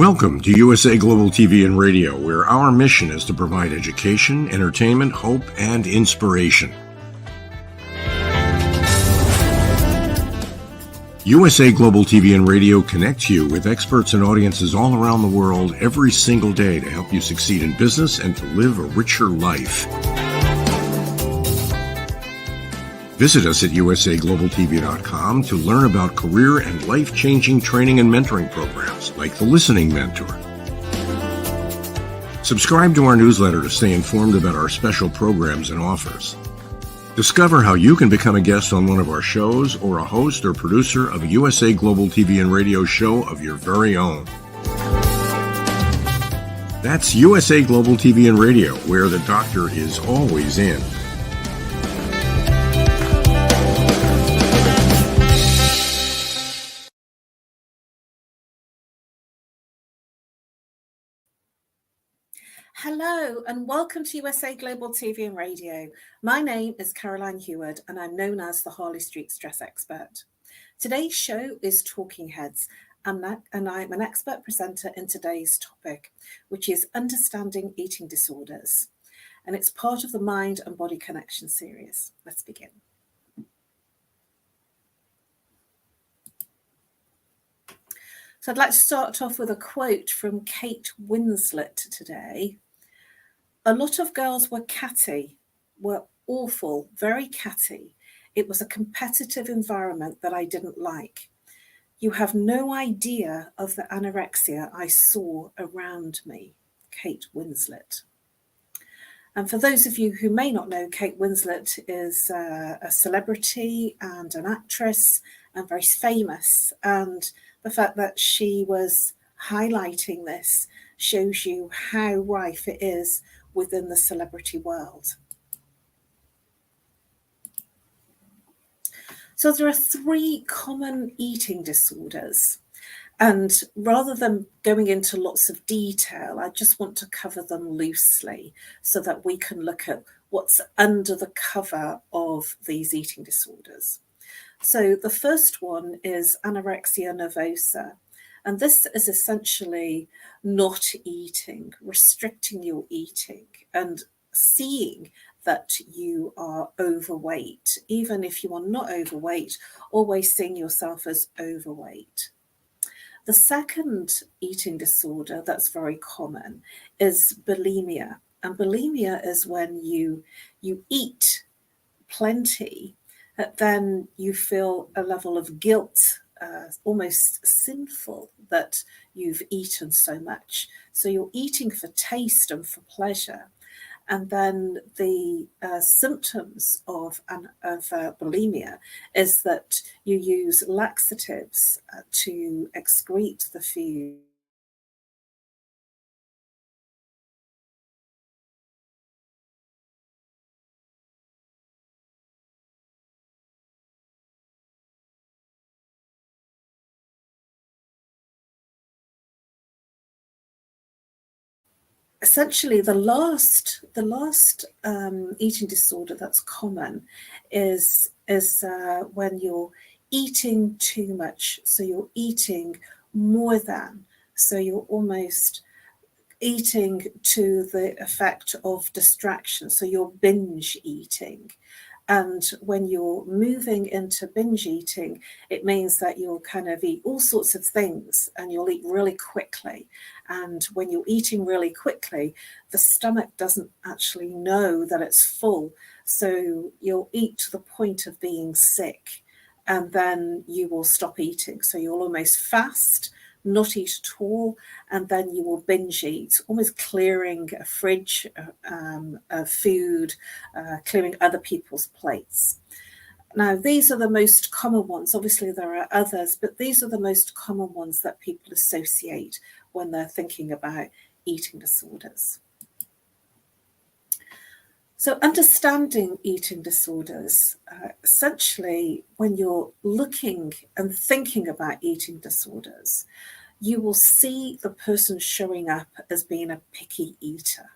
Welcome to USA Global TV and Radio, where our mission is to provide education, entertainment, hope, and inspiration. USA Global TV and Radio connects you with experts and audiences all around the world every single day to help you succeed in business and to live a richer life. Visit us at usaglobaltv.com to learn about career and life-changing training and mentoring programs like the Listening Mentor. Subscribe to our newsletter to stay informed about our special programs and offers. Discover how you can become a guest on one of our shows or a host or producer of a USA Global TV and Radio show of your very own. That's USA Global TV and Radio, where the doctor is always in. Hello and welcome to USA Global TV and Radio. My name is Caroline Heward and I'm known as the Harley Street Stress Expert. Today's show is Talking Heads and I'm an expert presenter in today's topic, which is understanding eating disorders. And it's part of the Mind and Body Connection series. Let's begin. So I'd like to start off with a quote from Kate Winslet today. A lot of girls were catty, were awful, very catty. It was a competitive environment that I didn't like. You have no idea of the anorexia I saw around me. Kate Winslet. And for those of you who may not know, Kate Winslet is a celebrity and an actress and very famous. And the fact that she was highlighting this shows you how rife it is within the celebrity world. So there are 3 common eating disorders. And rather than going into lots of detail, I just want to cover them loosely so that we can look at what's under the cover of these eating disorders. So the first one is anorexia nervosa. And this is essentially not eating, restricting your eating and seeing that you are overweight. Even if you are not overweight, always seeing yourself as overweight. The second eating disorder that's very common is bulimia. And bulimia is when you eat plenty, then you feel a level of guilt, almost sinful that you've eaten so much. So you're eating for taste and for pleasure. And then the symptoms of bulimia is that you use laxatives to excrete the food. Essentially, the last eating disorder that's common is when you're eating too much. So you're eating more than. So you're almost eating to the effect of distraction. So you're binge eating. And when you're moving into binge eating, it means that you'll kind of eat all sorts of things and you'll eat really quickly. And when you're eating really quickly, the stomach doesn't actually know that it's full. So you'll eat to the point of being sick and then you will stop eating. So you'll almost fast, not eat at all, and then you will binge eat, almost clearing a fridge of food, clearing other people's plates. Now, these are the most common ones. Obviously, there are others, but these are the most common ones that people associate when they're thinking about eating disorders. So understanding eating disorders, essentially, when you're looking and thinking about eating disorders, you will see the person showing up as being a picky eater.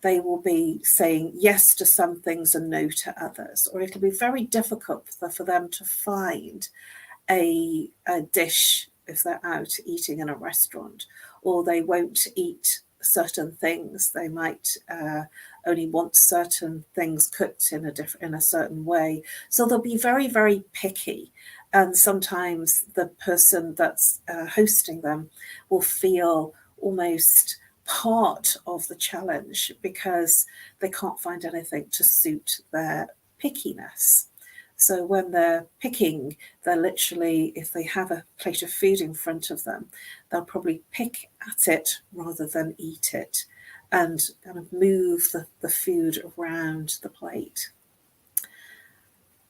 They will be saying yes to some things and no to others, or it'll be very difficult for them to find a dish if they're out eating in a restaurant, or they won't eat certain things. They might only want certain things cooked in a certain way. So they'll be very, very picky. And sometimes the person that's hosting them will feel almost part of the challenge because they can't find anything to suit their pickiness. So when they're picking, they're literally, if they have a plate of food in front of them, they'll probably pick at it rather than eat it, and kind of move the food around the plate.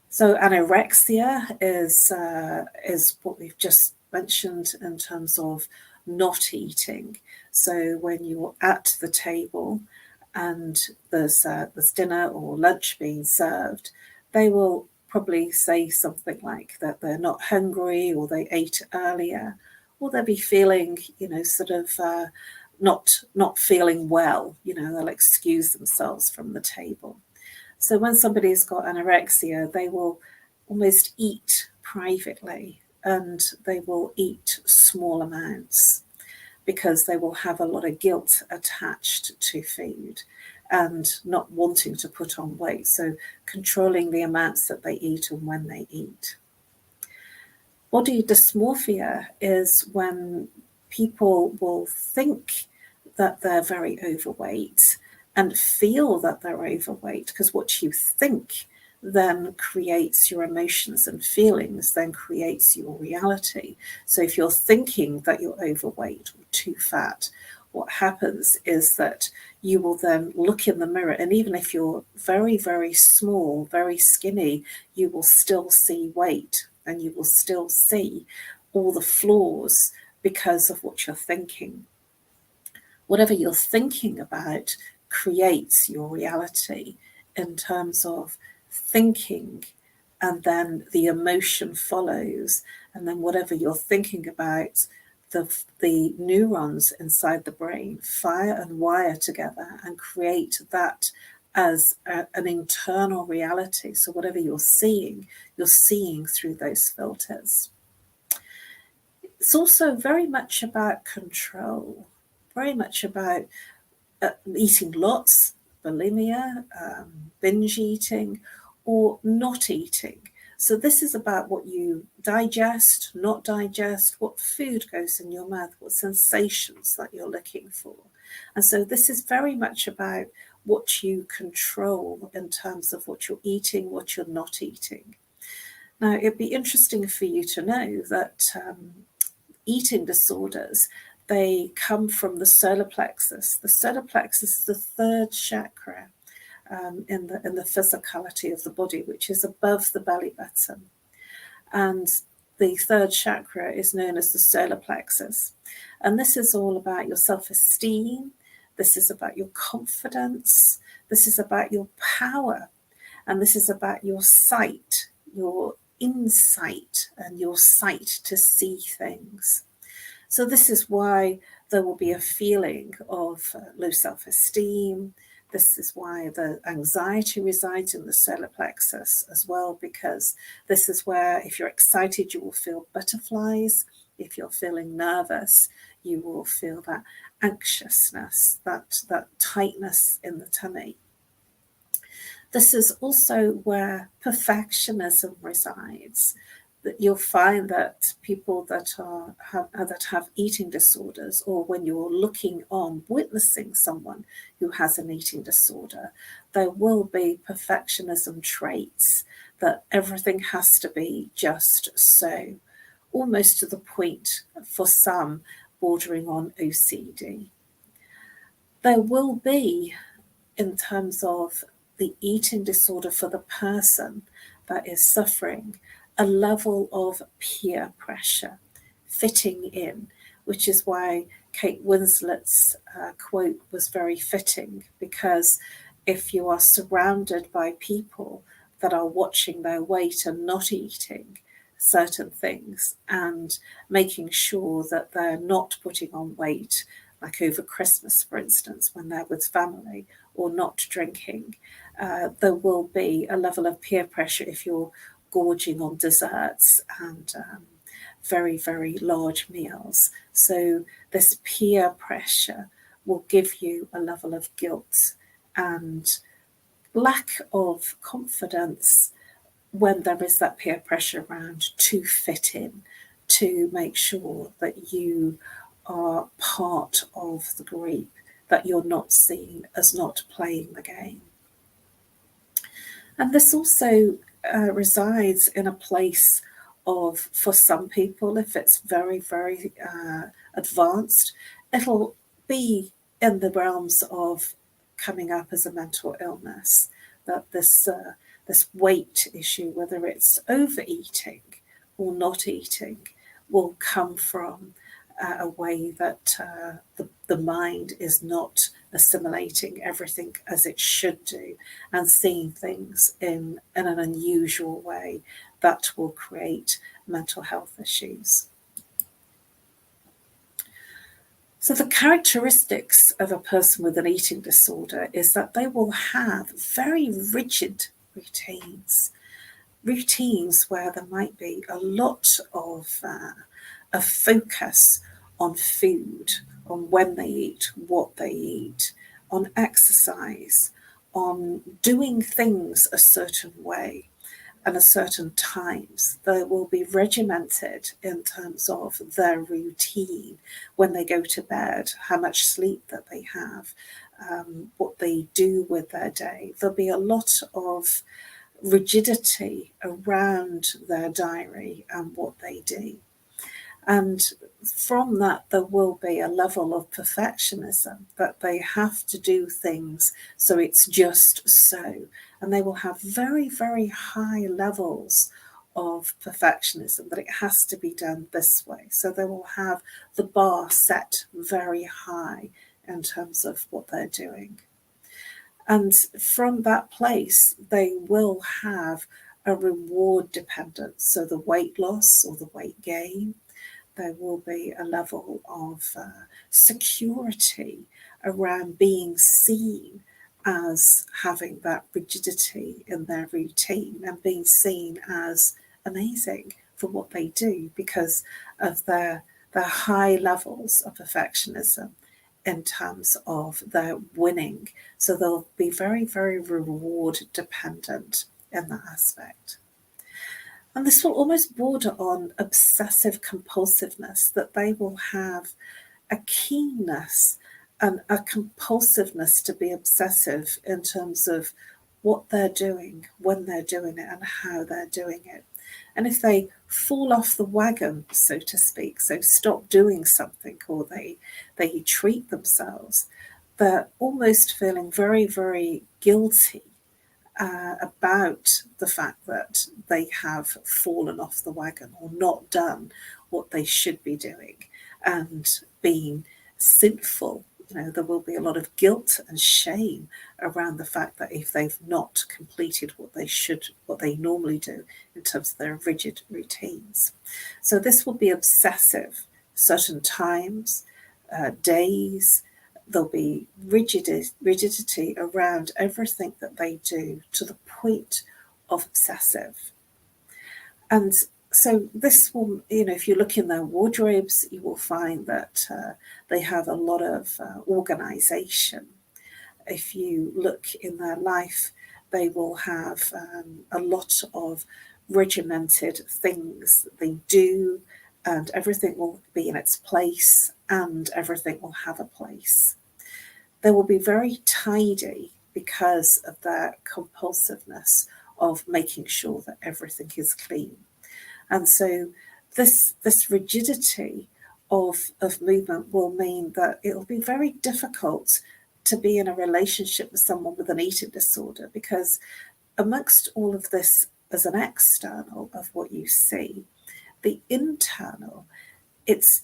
So anorexia is what we've just mentioned in terms of not eating. So when you're at the table and there's dinner or lunch being served, they will probably say something like that they're not hungry, or they ate earlier, or they'll be feeling, sort of not feeling well. They'll excuse themselves from the table. So when somebody's got anorexia, they will almost eat privately, and they will eat small amounts because they will have a lot of guilt attached to food and not wanting to put on weight. So controlling the amounts that they eat and when they eat. Body dysmorphia is when people will think that they're very overweight and feel that they're overweight, because what you think then creates your emotions, and feelings then creates your reality. So if you're thinking that you're overweight or too fat, what happens is that you will then look in the mirror, and even if you're very, very small, very skinny, you will still see weight, and you will still see all the flaws because of what you're thinking. Whatever you're thinking about creates your reality in terms of thinking, and then the emotion follows, and then whatever you're thinking about, the neurons inside the brain fire and wire together and create that as an internal reality. So whatever you're seeing through those filters. It's also very much about control, very much about eating lots, bulimia, binge eating, or not eating. So this is about what you digest, not digest, what food goes in your mouth, what sensations that you're looking for. And so this is very much about what you control in terms of what you're eating, what you're not eating. Now, it'd be interesting for you to know that eating disorders, they come from the solar plexus. The solar plexus is the third chakra in the physicality of the body, which is above the belly button. And the third chakra is known as the solar plexus. And this is all about your self-esteem. This is about your confidence. This is about your power. And this is about your sight, your insight, and your sight to see things. So this is why there will be a feeling of low self-esteem. This is why the anxiety resides in the solar plexus as well, because this is where, if you're excited, you will feel butterflies. If you're feeling nervous, you will feel that anxiousness, that tightness in the tummy. This is also where perfectionism resides. That you'll find that people that have eating disorders, or when you're looking on, witnessing someone who has an eating disorder, there will be perfectionism traits, that everything has to be just so, almost to the point, for some, bordering on OCD. There will be, in terms of the eating disorder for the person that is suffering, a level of peer pressure, fitting in, which is why Kate Winslet's quote was very fitting, because if you are surrounded by people that are watching their weight and not eating certain things, and making sure that they're not putting on weight, like over Christmas, for instance, when they're with family, or not drinking, there will be a level of peer pressure if you're gorging on desserts and very, very large meals. So this peer pressure will give you a level of guilt and lack of confidence when there is that peer pressure around to fit in, to make sure that you are part of the group, that you're not seen as not playing the game. And this also resides in a place of, for some people, if it's very, very advanced, it'll be in the realms of coming up as a mental illness, that this weight issue, whether it's overeating or not eating, will come from a way that the mind is not assimilating everything as it should do and seeing things in an unusual way that will create mental health issues. So the characteristics of a person with an eating disorder is that they will have very rigid routines where there might be a lot of a focus on food, on when they eat, what they eat, on exercise, on doing things a certain way and at certain times. They will be regimented in terms of their routine, when they go to bed, how much sleep that they have, what they do with their day. There'll be a lot of rigidity around their diary and what they do. And from that, there will be a level of perfectionism, that they have to do things so it's just so. And they will have very, very high levels of perfectionism, that it has to be done this way. So they will have the bar set very high in terms of what they're doing. And from that place, they will have a reward dependence. So the weight loss or the weight gain, there will be a level of security around being seen as having that rigidity in their routine and being seen as amazing for what they do because of their high levels of perfectionism in terms of their winning. So they'll be very, very reward dependent in that aspect. And this will almost border on obsessive compulsiveness, that they will have a keenness and a compulsiveness to be obsessive in terms of what they're doing, when they're doing it, and how they're doing it. And if they fall off the wagon, so to speak, so stop doing something, or they treat themselves, they're almost feeling very, very guilty about the fact that they have fallen off the wagon or not done what they should be doing and being sinful. There will be a lot of guilt and shame around the fact that if they've not completed what they normally do in terms of their rigid routines. So this will be obsessive, certain times, days. There'll be rigidity around everything that they do, to the point of obsessive. And so this will, if you look in their wardrobes, you will find that they have a lot of organization. If you look in their life, they will have a lot of regimented things that they do, and everything will be in its place and everything will have a place. They will be very tidy because of their compulsiveness of making sure that everything is clean. And so this rigidity of movement will mean that it'll be very difficult to be in a relationship with someone with an eating disorder, because amongst all of this as an external of what you see, the internal, it's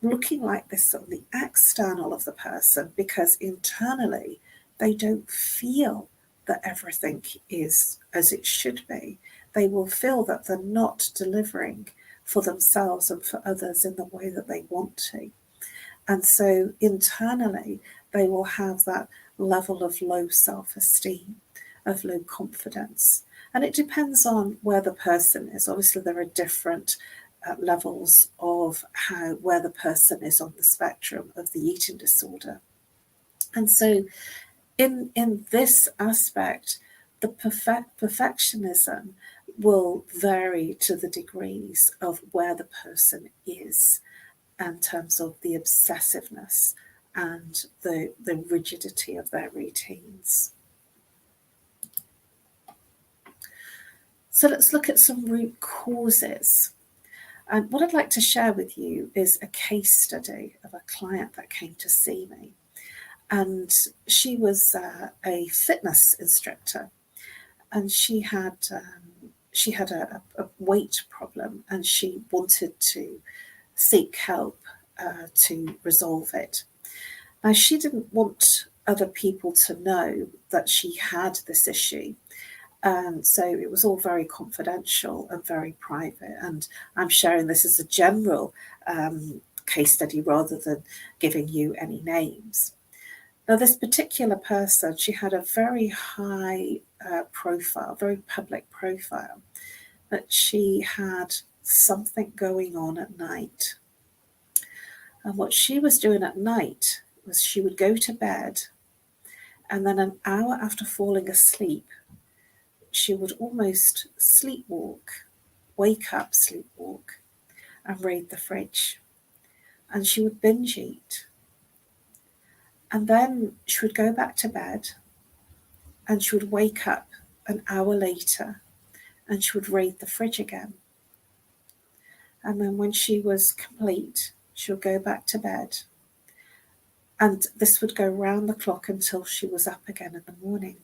looking like this on the external of the person, because internally they don't feel that everything is as it should be. They will feel that they're not delivering for themselves and for others in the way that they want to. And so internally they will have that level of low self-esteem, of low confidence. And it depends on where the person is. Obviously there are different levels of where the person is on the spectrum of the eating disorder. And so in this aspect, the perfectionism will vary to the degrees of where the person is in terms of the obsessiveness and the rigidity of their routines. So let's look at some root causes. And what I'd like to share with you is a case study of a client that came to see me. And she was a fitness instructor, and she had a weight problem, and she wanted to seek help to resolve it. Now, she didn't want other people to know that she had this issue. So it was all very confidential and very private. And I'm sharing this as a general case study rather than giving you any names. Now, this particular person, she had a very high profile, very public profile, but she had something going on at night. And what she was doing at night was she would go to bed, and then an hour after falling asleep, she would almost sleepwalk, wake up, sleepwalk, and raid the fridge. And she would binge eat. And then she would go back to bed, and she would wake up an hour later, and she would raid the fridge again. And then when she was complete, she would go back to bed. And this would go round the clock until she was up again in the morning.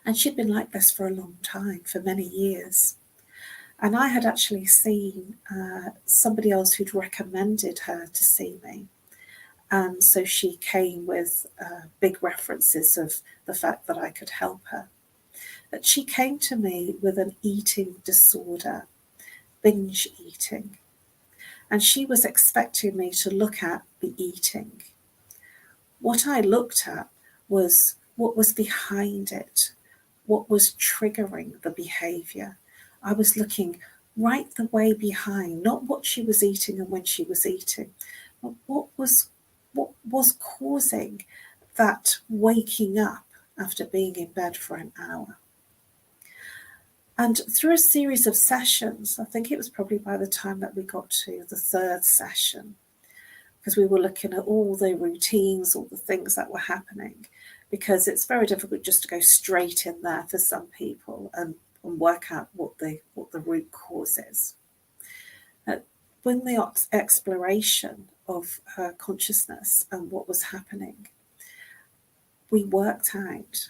And she'd been like this for a long time, for many years. And I had actually seen somebody else who'd recommended her to see me. And so she came with big references of the fact that I could help her. But she came to me with an eating disorder, binge eating. And she was expecting me to look at the eating. What I looked at was what was behind it, what was triggering the behaviour. I was looking right the way behind, not what she was eating and when she was eating, but what was causing that waking up after being in bed for an hour. And through a series of sessions, I think it was probably by the time that we got to the third session, because we were looking at all the routines, all the things that were happening, because it's very difficult just to go straight in there for some people and work out what the root cause is. When the exploration of her consciousness and what was happening, we worked out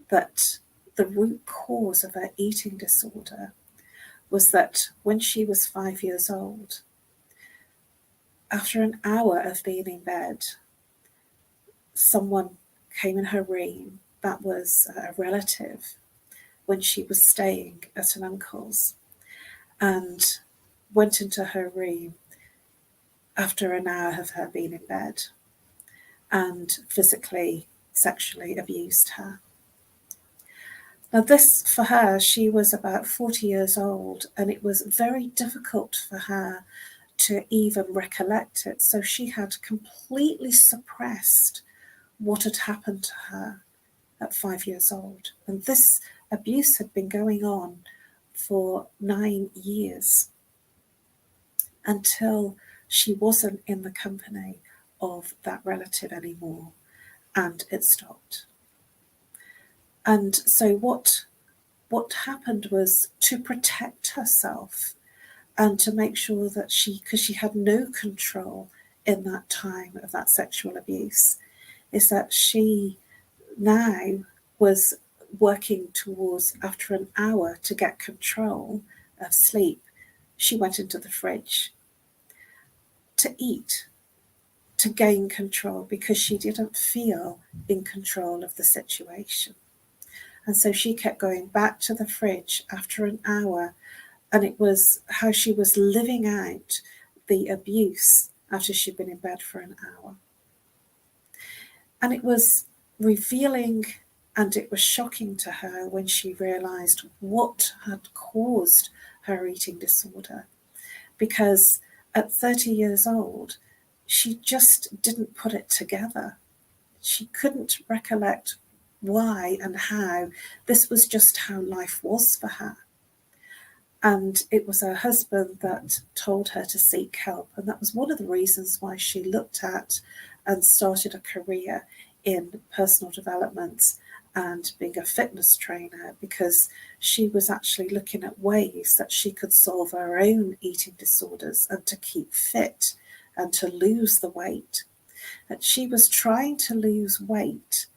that the root cause of her eating disorder was that when she was 5 years old, after an hour of being in bed, someone came in her room that was a relative when she was staying at an uncle's, and went into her room after an hour of her being in bed and physically, sexually abused her. Now this, for her, she was about 40 years old, and it was very difficult for her to even recollect it. So she had completely suppressed what had happened to her at 5 years old. And this abuse had been going on for 9 years until she wasn't in the company of that relative anymore, and it stopped. And so what happened was, to protect herself and to make sure that because she had no control in that time of that sexual abuse, is that she now was working towards, after an hour, to get control of sleep, she went into the fridge to eat, to gain control, because she didn't feel in control of the situation. And so she kept going back to the fridge after an hour, and it was how she was living out the abuse after she'd been in bed for an hour. And it was revealing, and it was shocking to her when she realised what had caused her eating disorder. because at 30 years old, she just didn't put it together. She couldn't recollect why and how. This was just how life was for her. And it was her husband that told her to seek help. And that was one of the reasons why she looked at and started a career in personal development and being a fitness trainer, because she was actually looking at ways that she could solve her own eating disorders and to keep fit and to lose the weight. And she was trying to lose weight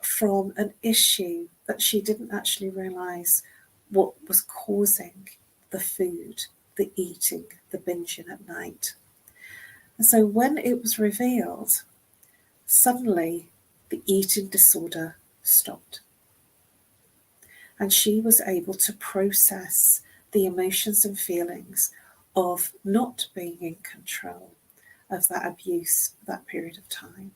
from an issue that she didn't actually realise what was causing the food, the eating, the binging at night. And so when it was revealed, suddenly the eating disorder stopped. And she was able to process the emotions and feelings of not being in control of that abuse for that period of time.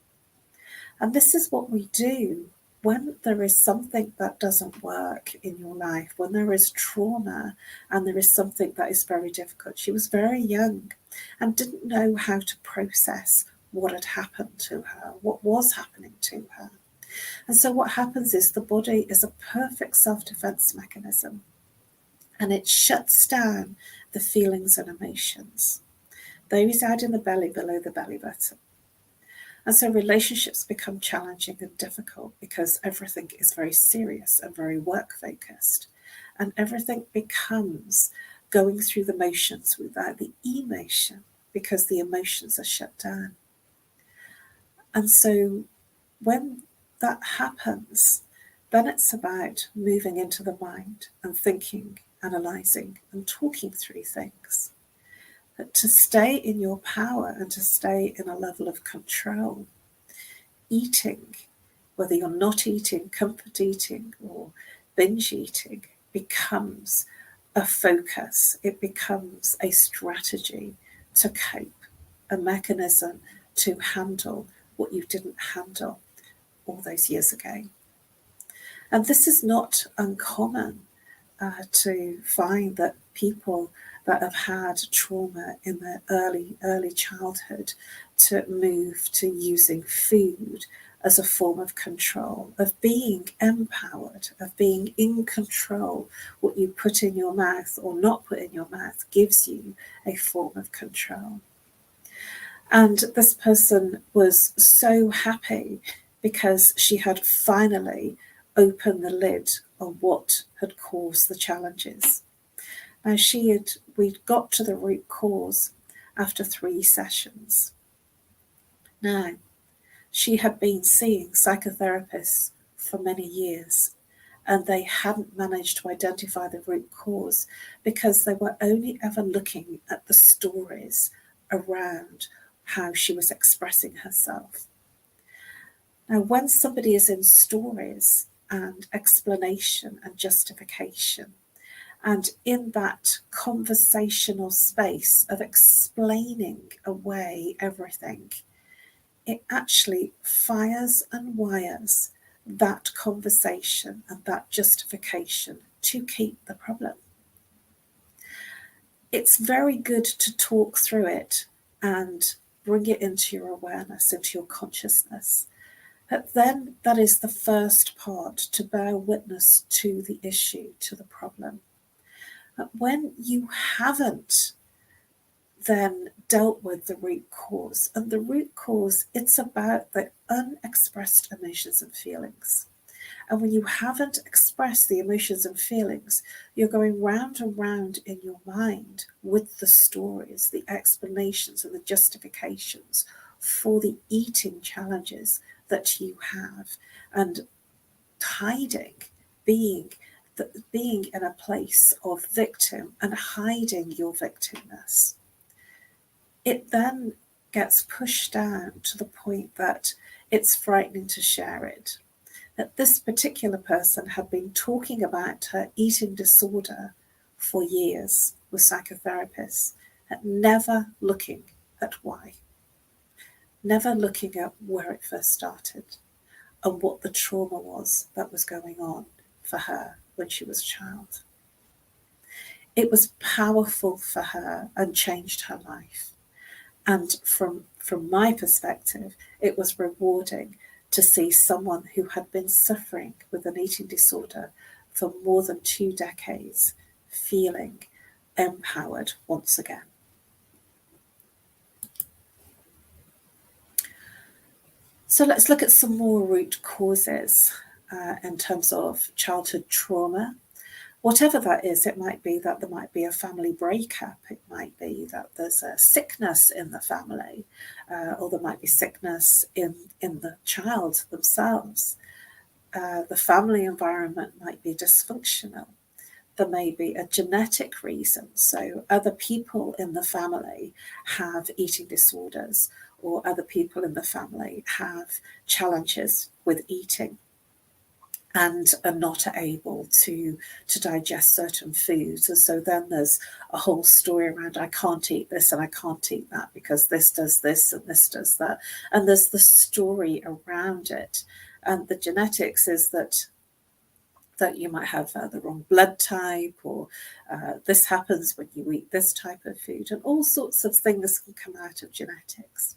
And this is what we do when there is something that doesn't work in your life, when there is trauma and there is something that is very difficult. She was very young and didn't know how to process what had happened to her, what was happening to her. And so what happens is the body is a perfect self-defense mechanism, and it shuts down the feelings and emotions. They reside in the belly, below the belly button. And so relationships become challenging and difficult because everything is very serious and very work focused. And everything becomes going through the motions without the emotion, because the emotions are shut down. And so when that happens, then it's about moving into the mind and thinking, analysing and talking through things. But to stay in your power and to stay in a level of control, eating, whether you're not eating, comfort eating or binge eating, becomes a focus. It becomes a strategy to cope, a mechanism to handle what you didn't handle all those years ago. And this is not uncommon to find that people that have had trauma in their early childhood to move to using food as a form of control, of being empowered, of being in control. What you put in your mouth or not put in your mouth gives you a form of control. And this person was so happy because she had finally opened the lid on what had caused the challenges. Now we'd got to the root cause after 3 sessions. Now, she had been seeing psychotherapists for many years, and they hadn't managed to identify the root cause because they were only ever looking at the stories around how she was expressing herself. Now, when somebody is in stories and explanation and justification, and in that conversational space of explaining away everything, it actually fires and wires that conversation and that justification to keep the problem. It's very good to talk through it and bring it into your awareness, into your consciousness. But then that is the first part, to bear witness to the issue, to the problem. But when you haven't then dealt with the root cause, and the root cause, it's about the unexpressed emotions and feelings. And when you haven't expressed the emotions and feelings, you're going round and round in your mind with the stories, the explanations and the justifications for the eating challenges that you have, and hiding, being in a place of victim and hiding your victimness. It then gets pushed down to the point that it's frightening to share it. That this particular person had been talking about her eating disorder for years with psychotherapists, and never looking at why, never looking at where it first started and what the trauma was that was going on for her when she was a child. it was powerful for her and changed her life. And from my perspective, it was rewarding to see someone who had been suffering with an eating disorder for more than 2 decades feeling empowered once again. So let's look at some more root causes in terms of childhood trauma. Whatever that is, it might be that there might be a family breakup. It might be that there's a sickness in the family, or there might be sickness in the child themselves. The family environment might be dysfunctional. There may be a genetic reason. So other people in the family have eating disorders, or other people in the family have challenges with eating and are not able to digest certain foods. And so then there's a whole story around, I can't eat this and I can't eat that because this does this and this does that. And there's the story around it. And the genetics is that you might have the wrong blood type, or this happens when you eat this type of food, and all sorts of things can come out of genetics.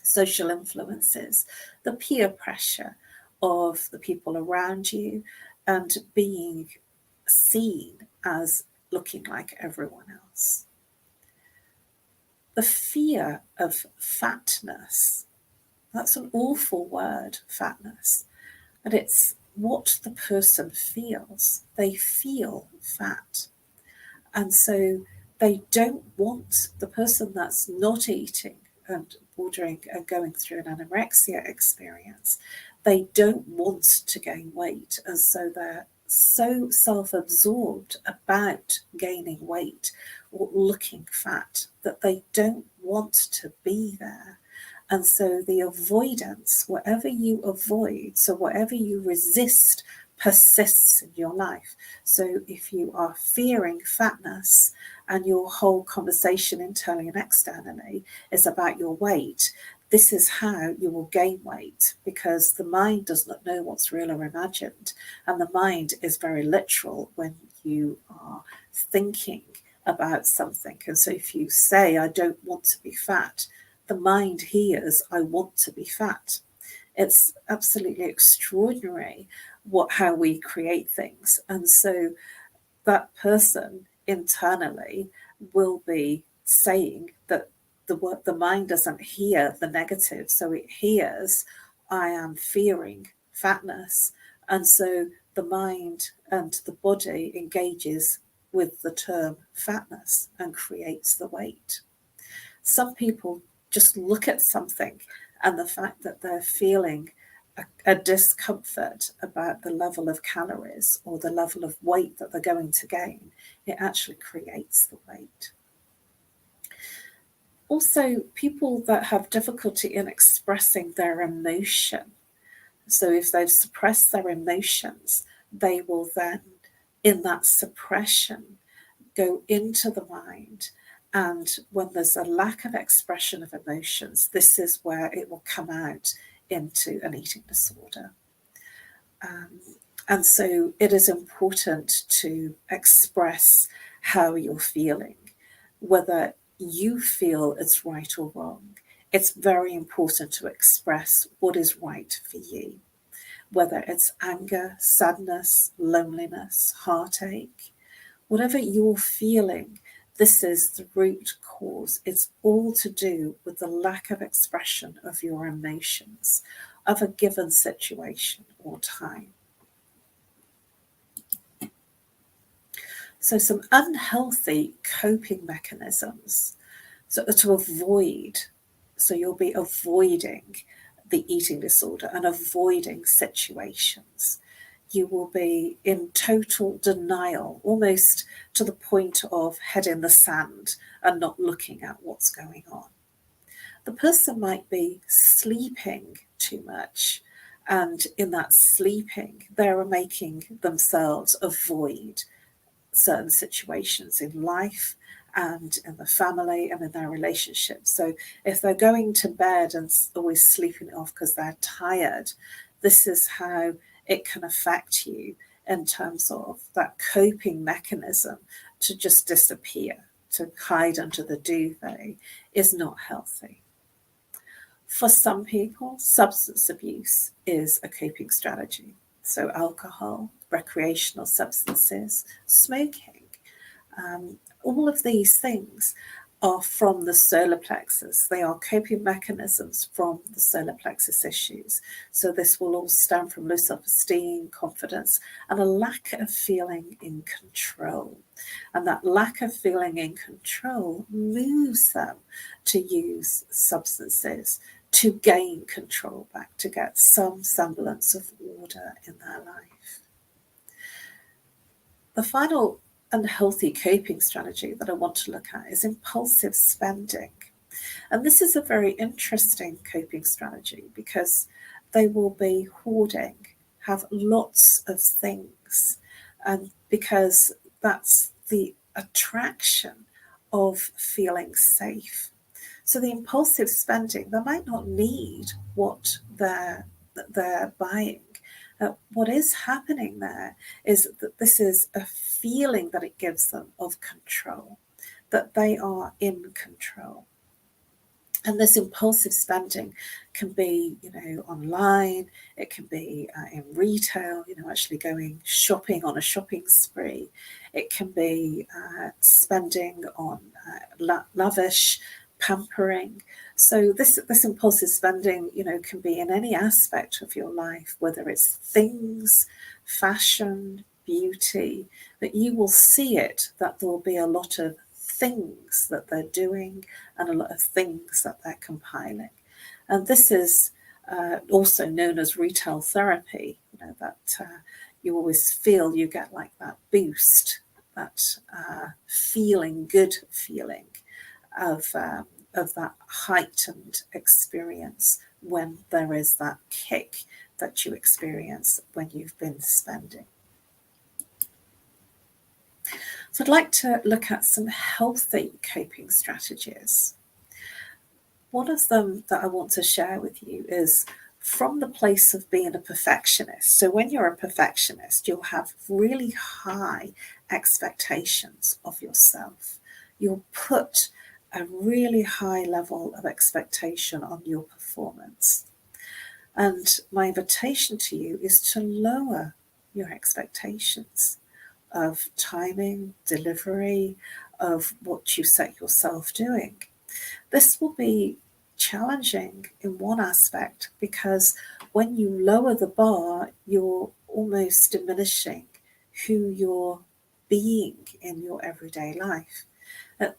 Social influences, the peer pressure of the people around you, and being seen as looking like everyone else. The fear of fatness, that's an awful word, fatness, and it's what the person feels. They feel fat. And so they don't want, the person that's not eating and bordering and going through an anorexia experience, they don't want to gain weight. And so they're so self-absorbed about gaining weight or looking fat that they don't want to be there. And so the avoidance, whatever you avoid, so whatever you resist, persists in your life. So if you are fearing fatness and your whole conversation internally and externally is about your weight, this is how you will gain weight, because the mind does not know what's real or imagined. And the mind is very literal when you are thinking about something. And so if you say, I don't want to be fat, the mind hears, I want to be fat. It's absolutely extraordinary how we create things. And so that person internally will be saying that the mind doesn't hear the negative. So it hears, I am fearing fatness. And so the mind and the body engages with the term fatness and creates the weight. Some people just look at something and the fact that they're feeling a discomfort about the level of calories or the level of weight that they're going to gain, it actually creates the weight. Also, people that have difficulty in expressing their emotion. So if they've suppressed their emotions, they will then, in that suppression, go into the mind. And when there's a lack of expression of emotions, this is where it will come out into an eating disorder. And so it is important to express how you're feeling, whether you feel it's right or wrong. It's very important to express what is right for you, whether it's anger, sadness, loneliness, heartache, whatever you're feeling. This is the root cause. It's all to do with the lack of expression of your emotions of a given situation or time. So some unhealthy coping mechanisms to avoid. So you'll be avoiding the eating disorder and avoiding situations. You will be in total denial, almost to the point of head in the sand and not looking at what's going on. The person might be sleeping too much, and in that sleeping, they're making themselves avoid certain situations in life and in the family and in their relationships. So if they're going to bed and always sleeping it off because they're tired, this is how it can affect you in terms of that coping mechanism to just disappear, to hide under the duvet, is not healthy. For some people, substance abuse is a coping strategy. So alcohol, recreational substances, smoking, all of these things are from the solar plexus. They are coping mechanisms from the solar plexus issues. So this will all stem from low self-esteem, confidence, and a lack of feeling in control. And that lack of feeling in control moves them to use substances to gain control back, to get some semblance of order in their life. The final unhealthy coping strategy that I want to look at is impulsive spending. And this is a very interesting coping strategy because they will be hoarding, have lots of things, and because that's the attraction of feeling safe. So the impulsive spending, they might not need what they're buying. What is happening there is that this is a feeling that it gives them of control, that they are in control. And this impulsive spending can be, online. It can be in retail, actually going shopping on a shopping spree. It can be spending on lavish pampering. So this impulsive spending, can be in any aspect of your life, whether it's things, fashion, beauty, that you will see it, that there will be a lot of things that they're doing and a lot of things that they're compiling. And this is also known as retail therapy, that you always feel you get like that boost, that good feeling of that heightened experience when there is that kick that you experience when you've been spending. So I'd like to look at some healthy coping strategies. One of them that I want to share with you is from the place of being a perfectionist. So when you're a perfectionist, you'll have really high expectations of yourself. You'll put a really high level of expectation on your performance. And my invitation to you is to lower your expectations of timing, delivery, of what you set yourself doing. This will be challenging in one aspect because when you lower the bar, you're almost diminishing who you're being in your everyday life.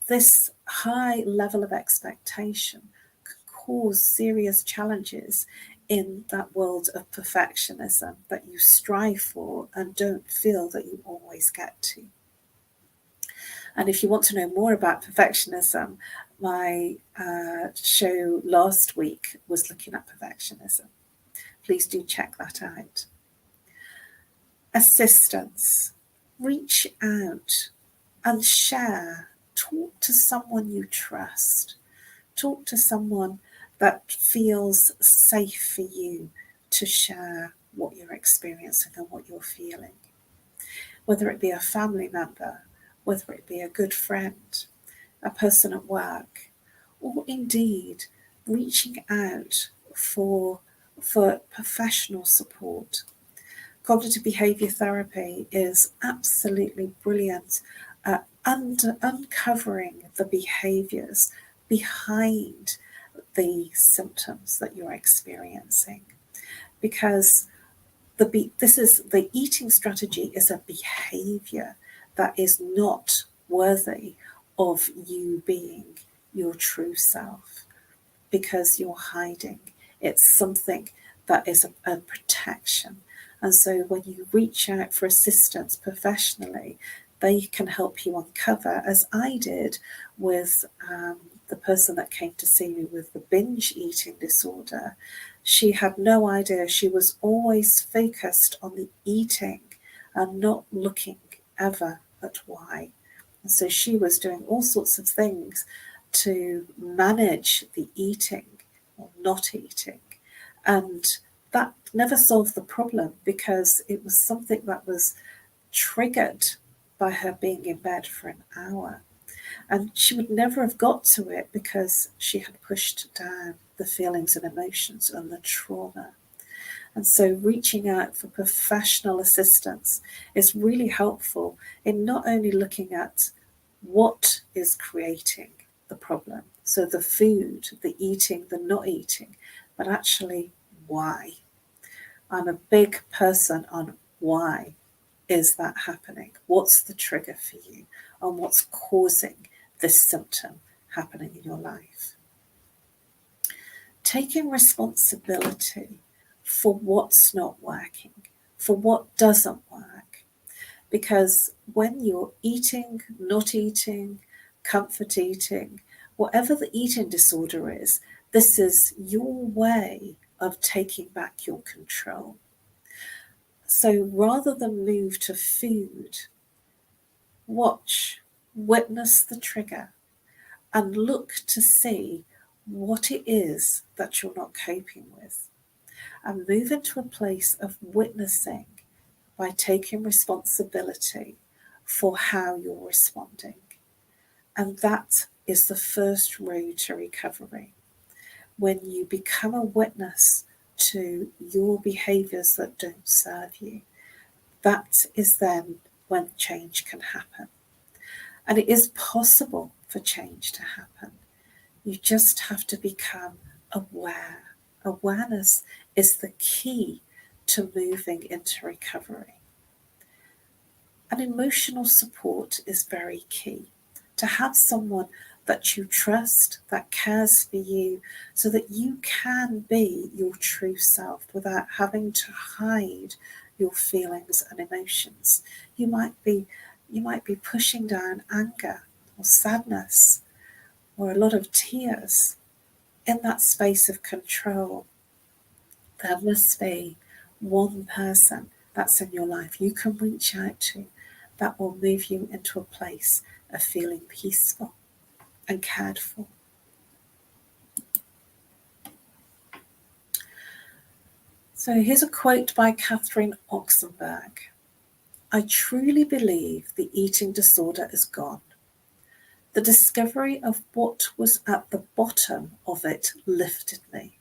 This high level of expectation can cause serious challenges in that world of perfectionism that you strive for and don't feel that you always get to. And if you want to know more about perfectionism, my show last week was looking at perfectionism. Please do check that out. Assistance. Reach out and share. Talk to someone you trust. Talk to someone that feels safe for you to share what you're experiencing and what you're feeling. Whether it be a family member, whether it be a good friend, a person at work, or indeed reaching out for professional support. Cognitive behaviour therapy is absolutely brilliant at uncovering the behaviours behind the symptoms that you're experiencing, because the eating strategy is a behaviour that is not worthy of you being your true self, because you're hiding. It's something that is a protection. And so when you reach out for assistance professionally, they can help you uncover, as I did with the person that came to see me with the binge eating disorder. She had no idea. She was always focused on the eating and not looking ever at why. And so she was doing all sorts of things to manage the eating or not eating. And that never solved the problem because it was something that was triggered by her being in bed for an hour. And she would never have got to it because she had pushed down the feelings and emotions and the trauma. And so reaching out for professional assistance is really helpful in not only looking at what is creating the problem, so the food, the eating, the not eating, but actually why. I'm a big person on why is that happening? What's the trigger for you? And what's causing this symptom happening in your life? Taking responsibility for what's not working, for what doesn't work. Because when you're eating, not eating, comfort eating, whatever the eating disorder is, this is your way of taking back your control. So rather than move to food, watch, witness the trigger, and look to see what it is that you're not coping with. And move into a place of witnessing by taking responsibility for how you're responding. And that is the first road to recovery. When you become a witness to your behaviours that don't serve you, that is then when change can happen. And it is possible for change to happen. You just have to become aware. Awareness is the key to moving into recovery. And emotional support is very key. To have someone that you trust, that cares for you, so that you can be your true self without having to hide your feelings and emotions. You might be pushing down anger or sadness or a lot of tears. In that space of control, there must be one person that's in your life you can reach out to that will move you into a place of feeling peaceful and cared for. So here's a quote by Catherine Oxenberg. I truly believe the eating disorder is gone. The discovery of what was at the bottom of it lifted me,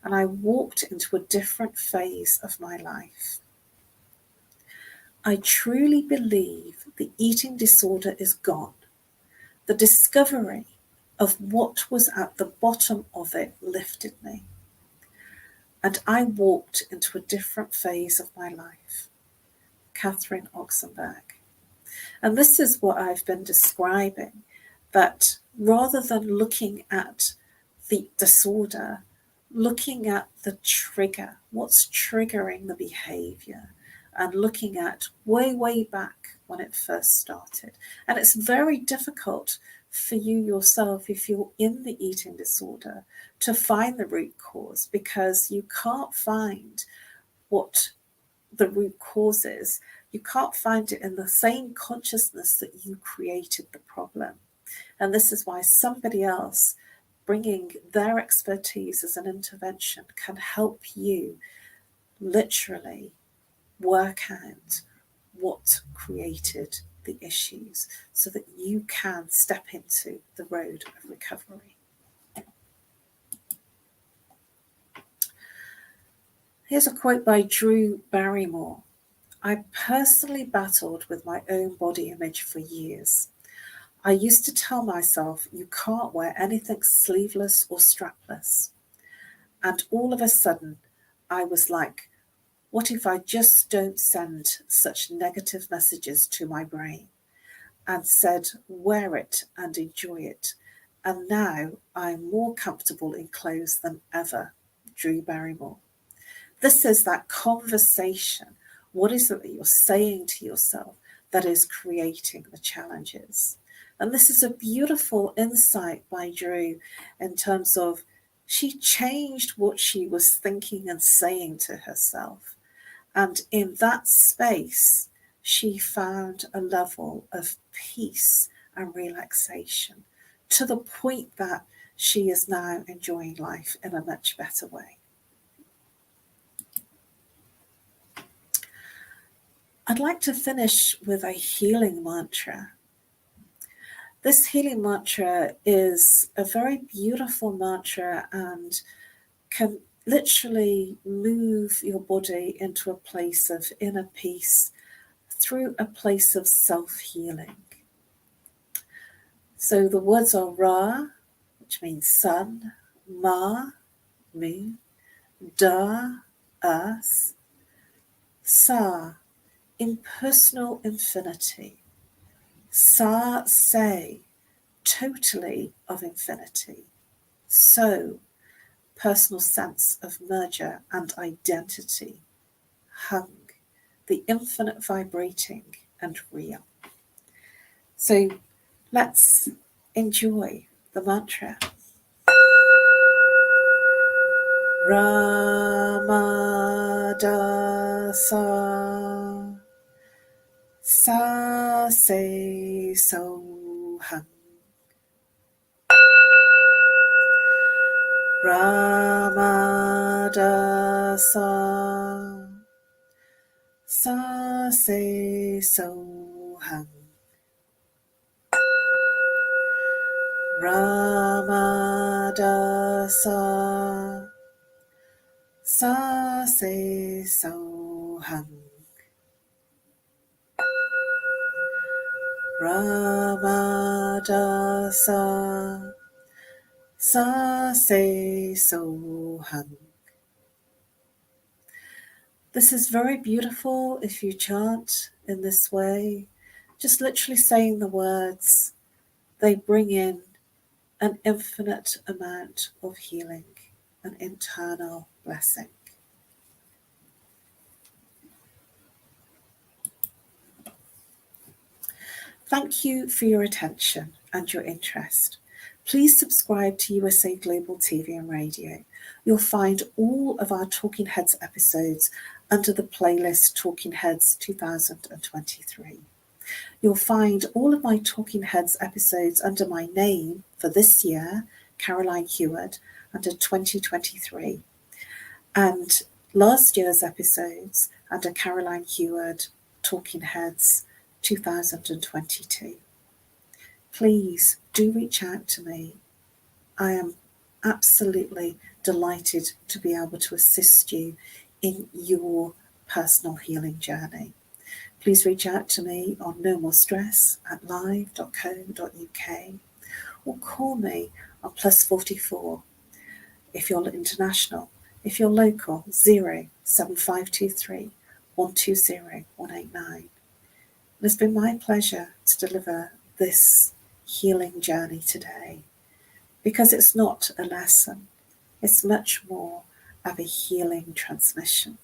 and I walked into a different phase of my life. I truly believe the eating disorder is gone. The discovery of what was at the bottom of it lifted me, and I walked into a different phase of my life. Catherine Oxenberg. And this is what I've been describing, that rather than looking at the disorder, looking at the trigger, what's triggering the behaviour, and looking at way back when it first started. And it's very difficult for you yourself, if you're in the eating disorder, to find the root cause, because you can't find what the root cause is. You can't find it in the same consciousness that you created the problem. And this is why somebody else bringing their expertise as an intervention can help you literally work out what created the issues so that you can step into the road of recovery. Here's a quote by Drew Barrymore. I personally battled with my own body image for years. I used to tell myself you can't wear anything sleeveless or strapless. And all of a sudden, I was like, what if I just don't send such negative messages to my brain? And said, wear it and enjoy it. And now I'm more comfortable in clothes than ever. Drew Barrymore. This is that conversation. What is it that you're saying to yourself that is creating the challenges? And this is a beautiful insight by Drew in terms of she changed what she was thinking and saying to herself. And in that space, she found a level of peace and relaxation to the point that she is now enjoying life in a much better way. I'd like to finish with a healing mantra. This healing mantra is a very beautiful mantra and can literally move your body into a place of inner peace through a place of self-healing. So the words are Ra, which means sun, Ma, moon, Da, earth, Sa, impersonal infinity, Sa, say, totally of infinity, So, personal sense of merger and identity, Hung, the infinite vibrating and real. So let's enjoy the mantra. Ramadasa Sa Se So Hum. Ramadasa Sa Se So Hum. Ramadasa Sa Se So Hum. Ramadasa Sa Se So Hum. This is very beautiful if you chant in this way, just literally saying the words. They bring in an infinite amount of healing, an internal blessing. Thank you for your attention and your interest. Please subscribe to USA Global TV and Radio. You'll find all of our Talking Heads episodes under the playlist Talking Heads 2023. You'll find all of my Talking Heads episodes under my name for this year, Caroline Heward, under 2023, and last year's episodes under Caroline Heward, Talking Heads 2022. Please do reach out to me. I am absolutely delighted to be able to assist you in your personal healing journey. Please reach out to me on nomorestress@live.co.uk or call me on +44 if you're international. If you're local, 07523 120 189. It's been my pleasure to deliver this healing journey today, because it's not a lesson, it's much more of a healing transmission.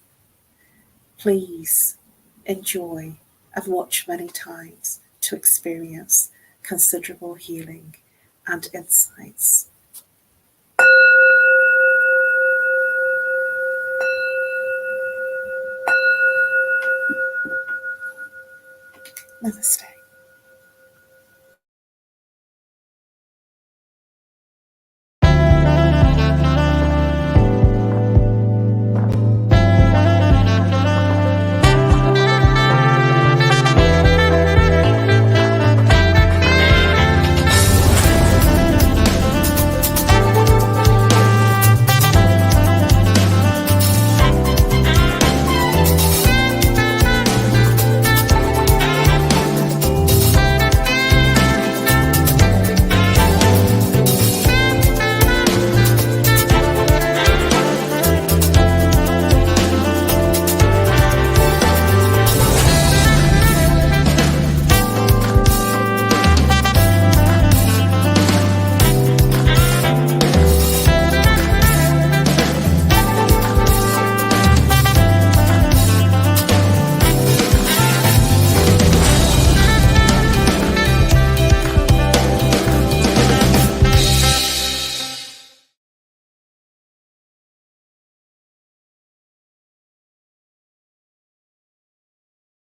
Please enjoy and watch many times to experience considerable healing and insights. Namaste.